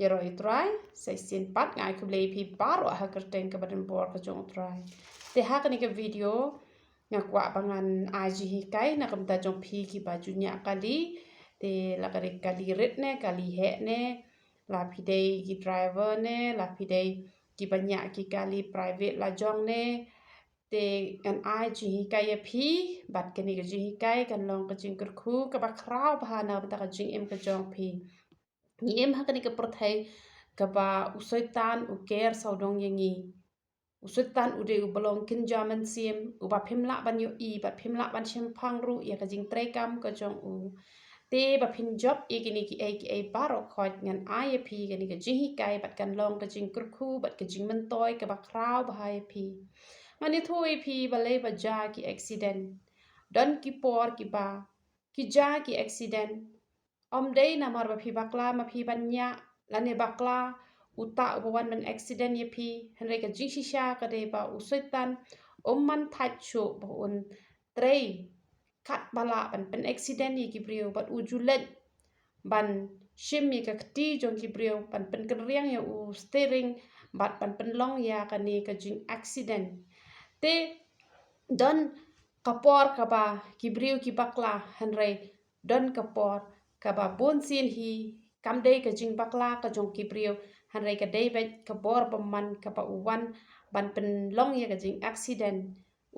Yero itrai, sai sin pat ngai ku lei pi baru aha kerteng ke badan bor ke jong utrai. Te ha ni ke video ngakwa bangan aji hikai na kam ta jong pi ki bajunya kali te la kali rit ne kali he ne la pi dei ki driver ne la pi dei ki banyak ki kali private la jong ne te an aji hikai ya pi bat ke ni ke ji hikai kan long ke jing kerku ke ba krau ba na ba ta ke jing em ke jong pi ni em ha ni ke perthai ke ba usoitan u ker saudong yengi usutan ude u belong kin jaman sim u ba phimla ban yo I ba phimla ban shem phang ru ya ka jing trekam ka jong u te ba phin job I ki ai baro khoj ngan IAP ka ni ka jihi kai bat kan long ka jing kurkhu bat ka jing man toy ka ba kraw ba IAP mani thui pi ba le ba ja ki accident don ki por ki ba ki ja ki accident om dei na mar ba phi bakla ma phi ban nya la ne bakla uta ubawan ban accident ye pi henry ka jing shisha ka de ba usoitan man thach chu ba un trei kat bala ban pen accident ye ki brio bat ujulet ban shim ye ka ti jong ki brio ban pen kan riang ye u steering bat ban pen long ya ka ni ka jing accident te don kapor ka ba ki brio ki bakla henry don kapor ka ba bon sin hi kam dei ka jing bakla ka jong ki brio hanrei ka dei bet ka bor man ka pa uwan ban pen long ye ka jing accident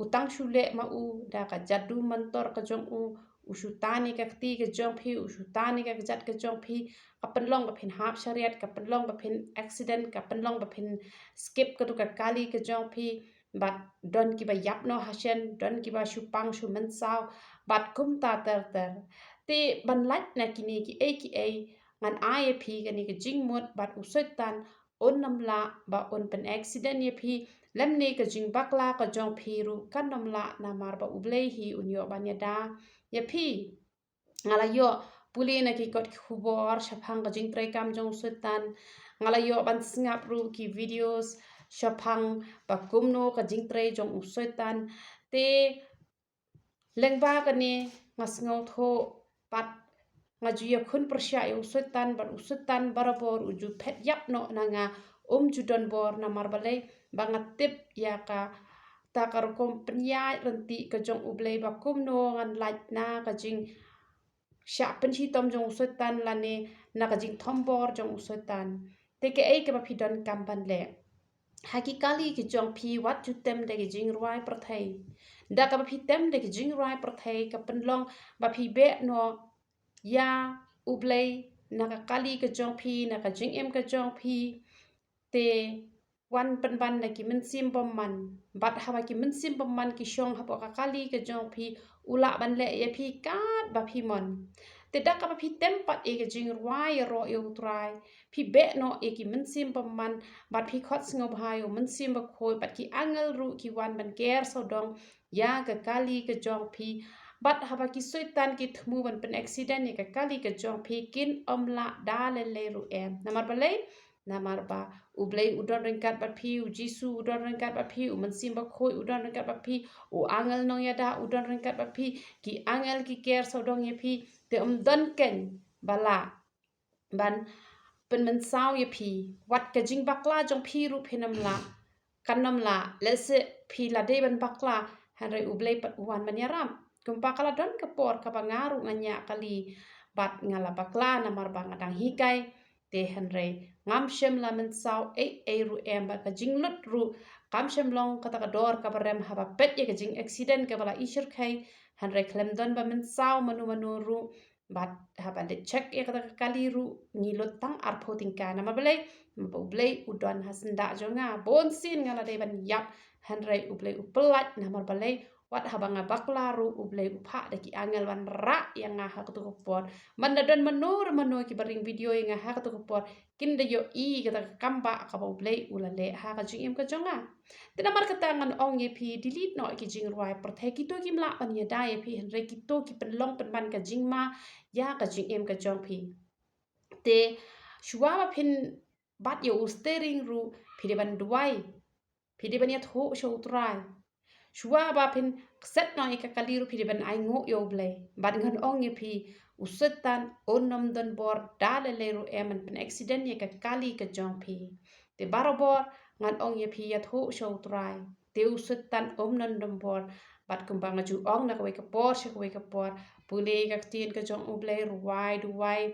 utang shule ma u da ka jadu mantor ka jong u usutani ka ti ka jong phi usutani ka jat ka jong phi ka pen long ba phin hap shariat ka pen long ba phin accident ka pen long ba phin skip ka tu ka kali ka jong phi bat don ki ba yap no hashen don ki ba shupang shu men sao bat kum ta ter te ban lat na kini ki ai ngan IAP ka ni ka jing mot bat usoitan on namla ba on pen accident ye phi lem ne ka jing bakla ka jong phi ru kan namla na mar ba ublei hi unyo ban ya da ye phi ngala yo puli na ki kot khubor shaphang ka jing trai kam jong usoitan ngala yo ban snap ru ki videos shaphang ba kumno ka jing trai jong usoitan te lengba ka ni ngas ngau tho pat ngaju ya khun persya ya usutan ban usutan barabor uju phet yap no na nga judon bor na marbalai bangat tip ya ka ta kar kom penya renti ka jong ublei ba kum no ngan lait na ka jing sha pen chi tom jong usutan lane na ka jing thom bor jong usutan te ke ai ke ba phidon kam ban le hakikali ki jong phi wat ju tem de ki jing ruai prathai da ka ba phi tem de ki jing ruai prathai ka pen long ba phi be no ya ublei naka kali ka jong phi naka jing em ka jong phi te wan pen ban na ki min sim bom man bat hawa ki min sim bom man ki shong hapo ka kali ka jong phi ula ban le ye phi kat ba phi mon te da ka ba phi tem pat e ka jing rwai ro e utrai phi be no e ki min sim bom man bat phi khot sngo bhai o min sim ba khoi bat ki angel ru ki wan ban ker so dong ya ka kali ka jong phi bat haba ki soitan ki thmu ban pen accident ni ka kali ka jong phi kin omla da le ru em namar balai namar ba ublei udon ringkat bat phi u jisu udon ringkat bat phi u mansim ba khoi udon ringkat bat phi u angel no ya da udon ringkat bat phi ki angel ki ker so dong ye phi te don ken bala ban pen men sao ye phi wat ka jing bakla jong phi ru phenam la kanam la lese phi la de ban bakla hanre ublei pat wan man yaram kumpa kala don ke por ka bangaru nganya kali bat ngala bakla na mar bang adang hikai te hanre ngam shem la men sao e ru em ba ka jinglut ru kam shem long kata ka dor ka barem haba pet ye ka jing accident ka bala ishur khai hanre klem don ba men sao manu ru bat haba de check ye kata kali ru ngilot tang arpho tingka na mablei mablei udon hasnda jonga bon sin ngala de ban yap hanre ublei upelat na marbalei wat habanga baklaru ublei upha de ki angel wan ra yang ngah tu kopor man don manur ki baring video yang ngah tu kopor kin de yo I kata kamba ka ublei ulale ha ka jing em ka jonga tina mar kata ngan ong ye phi delete no ki jing ruai prothe ki to kim la pan ye da ye phi henre ki to ki pen long pen ban ka jing ma ya ka jing em ka jong phi te shwa ba phin bat yo steering ru phi de ban duai phi de ban ya tho sho utrai shua ba pin set no ika kaliru pi ban ai ngo yo ble ban ngan ong ye pi usetan onom don bor dale leru eman pen accident ye ka kali ka jong pi te barobor ngan ong ye pi ya tho show try te usetan omnon don bor bat kumbang ju ong na ka por she ka por pule ka tin ka jong uble ruai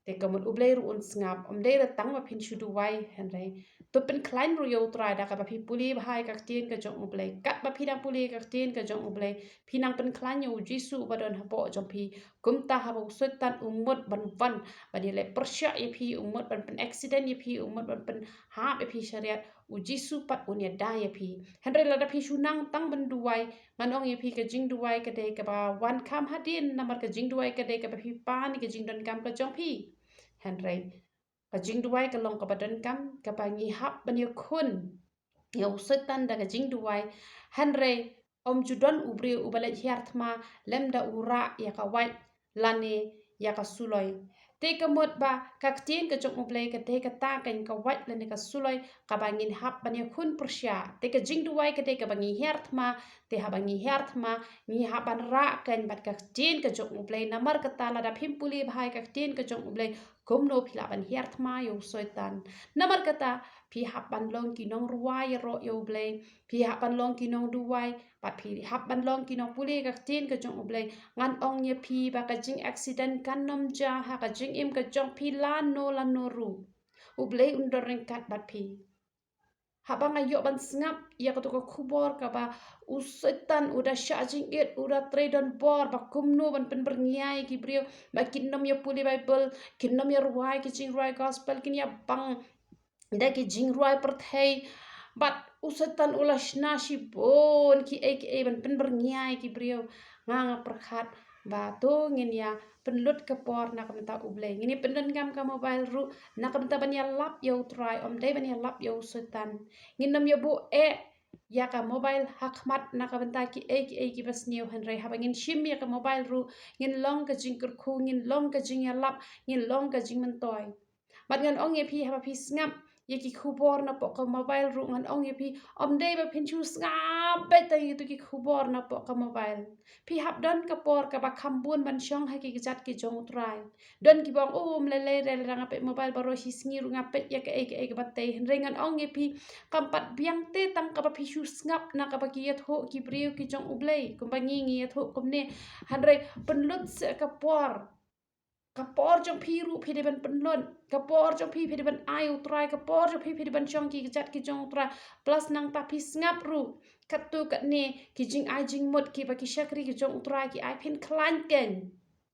te kamut uble ru un ngap de ra tang ma pin shu du wai hen rei to pen klein ru yo try da ka ba pi puli bhai ka tin ka jong uble kat ba pi dang puli ka tin ka jong uble pi nang pen klein yo jisu ba don ha po jong pi kum ta ha bu setan umut ban van ba di le persya ye pi umut ban pen accident ye pi umut ban pen ha ye pi syariat u jisu pat un ya da ye pi hen rei la da pi shu nang tang ban duai manong ye pi ka jing duai ka de ka ba wan kam hadin namar ka jing duai ka de ka ba pi pa ni ka jing don kam ka jong pi hen rei ka jing duai ka long ka ba don kam ka ba ngi hap ban ye khun yo setan da ka jing duai hen rei om judon ubri ubale hiartma lemda ura ya ka wai lane ya ka suloi te ka mot ba ka tin ka jong uble ka te ka ta kan ka wai lane ka suloi ka ba ngin hap ban ye khun persya te ka jing duai ka te ka ba ngi hiartma te ha ba ngi hiartma ngi ha ban ra kan bat ka tin ka jong uble namar ka ta la da phim puli bhai ka tin ka jong uble komno phila ban hiartma yo soitan namar kata pi hap ban long ki nong ruai ro yo ble pi hap ban long ki nong duai pat pi hap ban long ki nong puli ka tin ka jong ble ngan ong ye pi ba ka jing accident kan nom ja ha ka jing im ka jong pi la no ru uble undoreng kat bat pi habang ayo ban sngap ya ka to ka khubor ka ba usetan udah charging it udah trade on board ba kumno ban pen berngiai ki brio ba kinnom ya puli bible kinnom ya ruai ki jing ruai gospel kin ya bang da ki jing ruai perthei bat usetan ulas nasi bon ki ban pen berngiai ki brio nganga perkhat ba to ngin ya penlut ke por nak menta uble ngini penden gam ka mobile ru nak menta ban ya lap yo try om dai ban ya lap yo usetan nginam yo bu ya ka mobile hakmat nak menta ki ki bas new henry haba ngin shim ya ka mobile ru ngin long ka jing kur khu ngin long ka jing ya lap ngin long ka jing mentoy bat ngan ong ye pi haba pi ngap ye ki khubor na po ka mobile ru ngan ong ye pi om dei ba phin chu ngap be ta ye tu ki khubor na po ka mobile pi hap don ka por ka ba khambun ban shong ha ki jat ki jong trai don ki bang le re rang pe mobile baro hi sngi ru ngap pe ya ka ke ba te ngan ong ye pi kampat biang te tang ka ba pi chu ngap na ka ba ki ye tho ki brio ki jong ublei kum ba ngi ye tho kum ne han re penlut se ka por kapor jong piru pi de ban penlon kapor jong pi de ban ayu try kapor jong pi de ban chong ki jat ki jong try plus nang ta pi ngap ru kat tu kat ne ki jing ai jing mot ki ba ki shakri ki jong try ki ai pin klan ken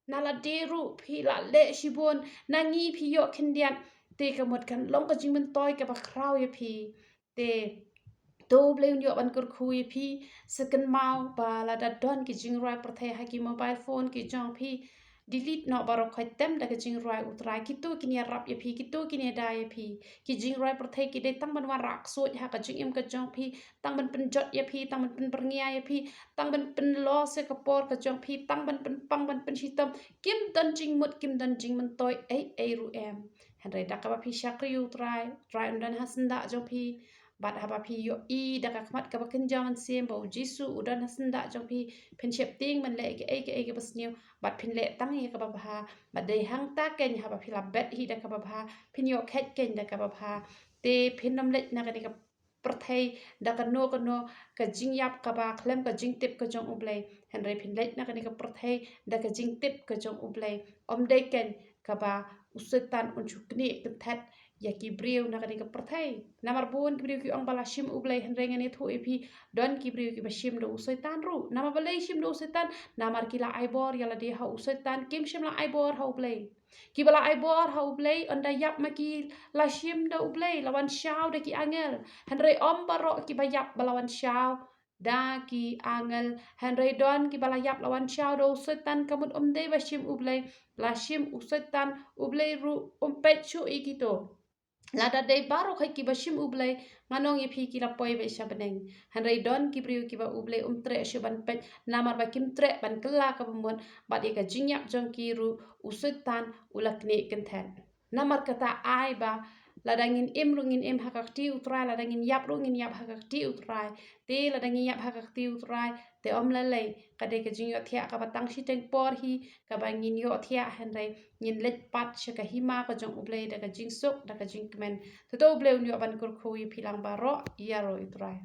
nala deru pi la le shibon nangi pi yo kendian te ka mot kan long ka jing men toy ka ba kraw ye pi te to blame yo ban kur khu ye pi second mau ba la da don ki jing rai per the ha ki mobile phone ki jong pi delete no baro khoi tem da ke jing roi utrai ki tu ki ne rap ye phi ki tu ki ne da ye phi ki jing roi per the ki de tang ban wa rak so ha ka jing im ka jong phi tang ban pen jot ye phi tang ban pen perngia ye phi tang ban pen lo se ka por ka jong phi tang ban pen pang ban pen shi tam kim dan jing mut kim dan jing man toy ai ru em han re da ka ba phi shakri utrai dan hasnda jong phi bat haba pi yo I da ka kmat ka bakin jaman sim bo jisu udan hasnda jong pi pen shep ting man le ke bas new bat pin le tang ye ka ba ha bat de hang ta ken ha ba phila bet hi da ka ba ha pin yo khet ken da ka ba ha te pin nom le na ka ni ka perthei da ka no ka jing yap ka ba khlem ka jing tip ka jong uble hen re pin le na ka ni ka perthei da ka jing tip ka jong uble om de ken ka ba usetan un chukni ka that ya ki brio na ka ni ka perthei namar bun ki brio ki ong bala shim uble hen re ngani thu epi don ki brio ki ba shim do usetan ru nama bale shim do usetan namar ki la ai bor ya la de ha usetan kim shim la ai bor ha uble ki bala ai bor ha uble onda yap ma ki la shim do uble lawan shaw de ki angel hen re om baro ki ba yap balawan shaw da ki angel hen re don ki bala yap lawan shaw do usetan kamut de ba shim uble la shim usetan uble ru pet chu ikito lada dei baru khai ki bashim ublai manong ye phi ki la poi be shabneng han rei don ki priu ki ba ublai tre shaban pet namar ba kim tre ban kala ka bumon ba de ka jingyap jong ki ru usutan ulakne kenthen namar kata ai ba ladangin rungin hakak ti utrai ladangin yap rungin yap hakak ti utrai te ladangin yap hakak ti utrai te om lalai kade ke jing yo thia ka batang shi teng por hi ka bangin yo thia hen rai ngin let pat she ka hima ka jong uble da ka jing sok da ka jing men to uble un yo ban kur khui philang baro yaro utrai